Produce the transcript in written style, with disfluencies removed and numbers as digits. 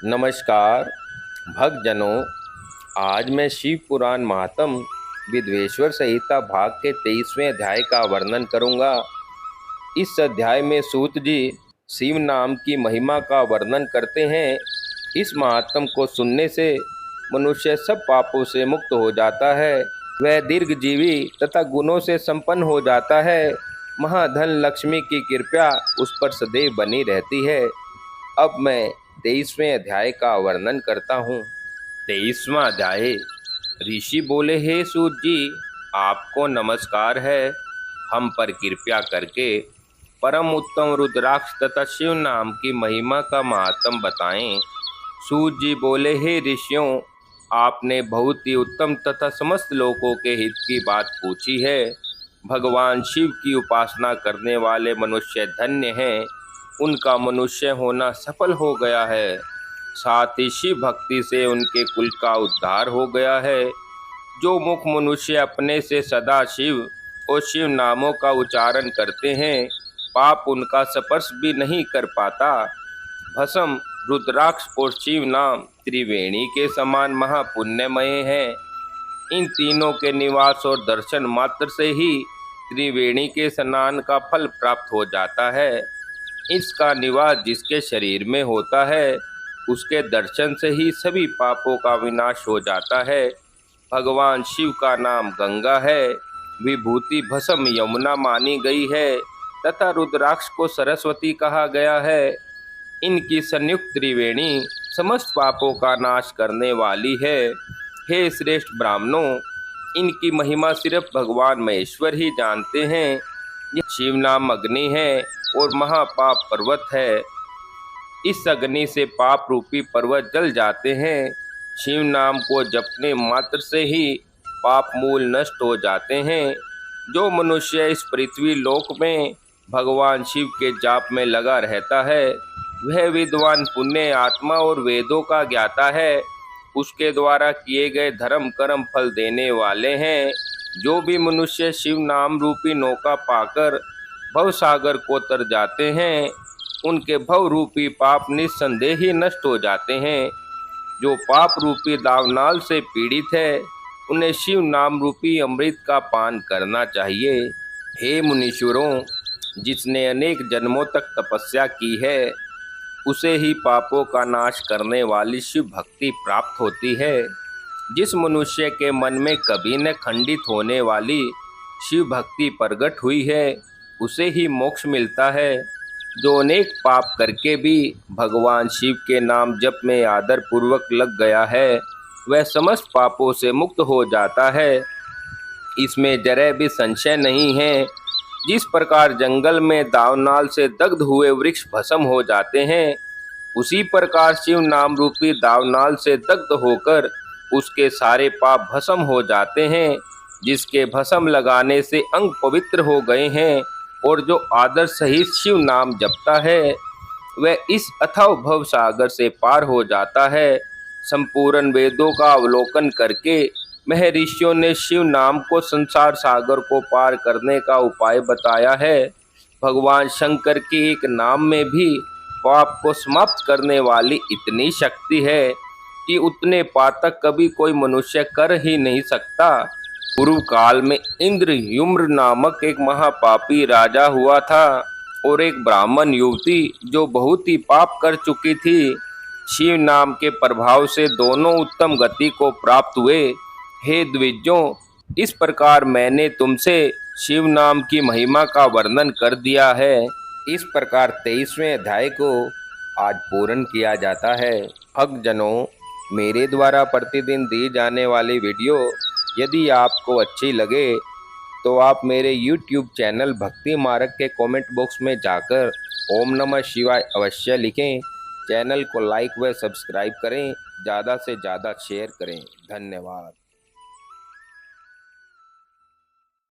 नमस्कार भक्तजनों। आज मैं शिव पुराण महात्म विद्वेश्वर संहिता भाग के 23वें अध्याय का वर्णन करूंगा। इस अध्याय में सूत जी शिव नाम की महिमा का वर्णन करते हैं। इस महात्म को सुनने से मनुष्य सब पापों से मुक्त हो जाता है। वह दीर्घजीवी तथा गुणों से संपन्न हो जाता है। महाधन लक्ष्मी की कृपा उस पर सदैव बनी रहती है। अब मैं 23वें अध्याय का वर्णन करता हूँ। 23वां अध्याय। ऋषि बोले, हे सूत जी, आपको नमस्कार है। हम पर कृपया करके परम उत्तम रुद्राक्ष तथा शिव नाम की महिमा का महात्म बताएं। सूत जी बोले, हे ऋषियों, आपने बहुत ही उत्तम तथा समस्त लोगों के हित की बात पूछी है। भगवान शिव की उपासना करने वाले मनुष्य धन्य हैं। उनका मनुष्य होना सफल हो गया है। साथ ही शिव भक्ति से उनके कुल का उद्धार हो गया है। जो मुख मनुष्य अपने से सदा शिव और शिव नामों का उच्चारण करते हैं, पाप उनका स्पर्श भी नहीं कर पाता। भस्म, रुद्राक्ष और शिव नाम त्रिवेणी के समान महापुण्यमय हैं। इन तीनों के निवास और दर्शन मात्र से ही त्रिवेणी के स्नान का फल प्राप्त हो जाता है। इसका निवास जिसके शरीर में होता है, उसके दर्शन से ही सभी पापों का विनाश हो जाता है। भगवान शिव का नाम गंगा है। विभूति भस्म यमुना मानी गई है तथा रुद्राक्ष को सरस्वती कहा गया है। इनकी संयुक्त त्रिवेणी समस्त पापों का नाश करने वाली है। हे श्रेष्ठ ब्राह्मणों, इनकी महिमा सिर्फ भगवान महेश्वर ही जानते हैं। यह शिव नाम अग्नि है और महापाप पर्वत है। इस अग्नि से पाप रूपी पर्वत जल जाते हैं। शिव नाम को जपने मात्र से ही पाप मूल नष्ट हो जाते हैं। जो मनुष्य इस पृथ्वी लोक में भगवान शिव के जाप में लगा रहता है, वह विद्वान, पुण्य आत्मा और वेदों का ज्ञाता है। उसके द्वारा किए गए धर्म कर्म फल देने वाले हैं। जो भी मनुष्य शिव नाम रूपी नौका पाकर भव सागर को तर जाते हैं, उनके भव रूपी पाप निस्संदेह ही नष्ट हो जाते हैं। जो पाप रूपी दावनाल से पीड़ित है, उन्हें शिव नाम रूपी अमृत का पान करना चाहिए। हे मुनीश्वरों, जिसने अनेक जन्मों तक तपस्या की है, उसे ही पापों का नाश करने वाली शिव भक्ति प्राप्त होती है। जिस मनुष्य के मन में कभी न खंडित होने वाली शिव भक्ति प्रकट हुई है, उसे ही मोक्ष मिलता है। जो अनेक पाप करके भी भगवान शिव के नाम जप में आदर पूर्वक लग गया है, वह समस्त पापों से मुक्त हो जाता है। इसमें जरा भी संशय नहीं है। जिस प्रकार जंगल में दावनाल से दग्ध हुए वृक्ष भस्म हो जाते हैं, उसी प्रकार शिव नाम रूपी दावनाल से दग्ध होकर उसके सारे पाप भस्म हो जाते हैं। जिसके भस्म लगाने से अंग पवित्र हो गए हैं और जो आदर सहित शिव नाम जपता है, वह इस अथाह भव सागर से पार हो जाता है। संपूर्ण वेदों का अवलोकन करके महर्षियों ने शिव नाम को संसार सागर को पार करने का उपाय बताया है। भगवान शंकर के एक नाम में भी पाप को समाप्त करने वाली इतनी शक्ति है कि उतने पातक कभी कोई मनुष्य कर ही नहीं सकता। पूर्व काल में इंद्रयुम्न नामक एक महापापी राजा हुआ था और एक ब्राह्मण युवती जो बहुत ही पाप कर चुकी थी। शिव नाम के प्रभाव से दोनों उत्तम गति को प्राप्त हुए। हे द्विजों, इस प्रकार मैंने तुमसे शिव नाम की महिमा का वर्णन कर दिया है। इस प्रकार 23वें अध्याय को आज पूर्ण किया जाता है। भक्तजनों, मेरे द्वारा प्रतिदिन दी जाने वाली वीडियो यदि आपको अच्छी लगे तो आप मेरे YouTube चैनल भक्ति मार्ग के कमेंट बॉक्स में जाकर ओम नमः शिवाय अवश्य लिखें। चैनल को लाइक व सब्सक्राइब करें। ज़्यादा से ज़्यादा शेयर करें। धन्यवाद।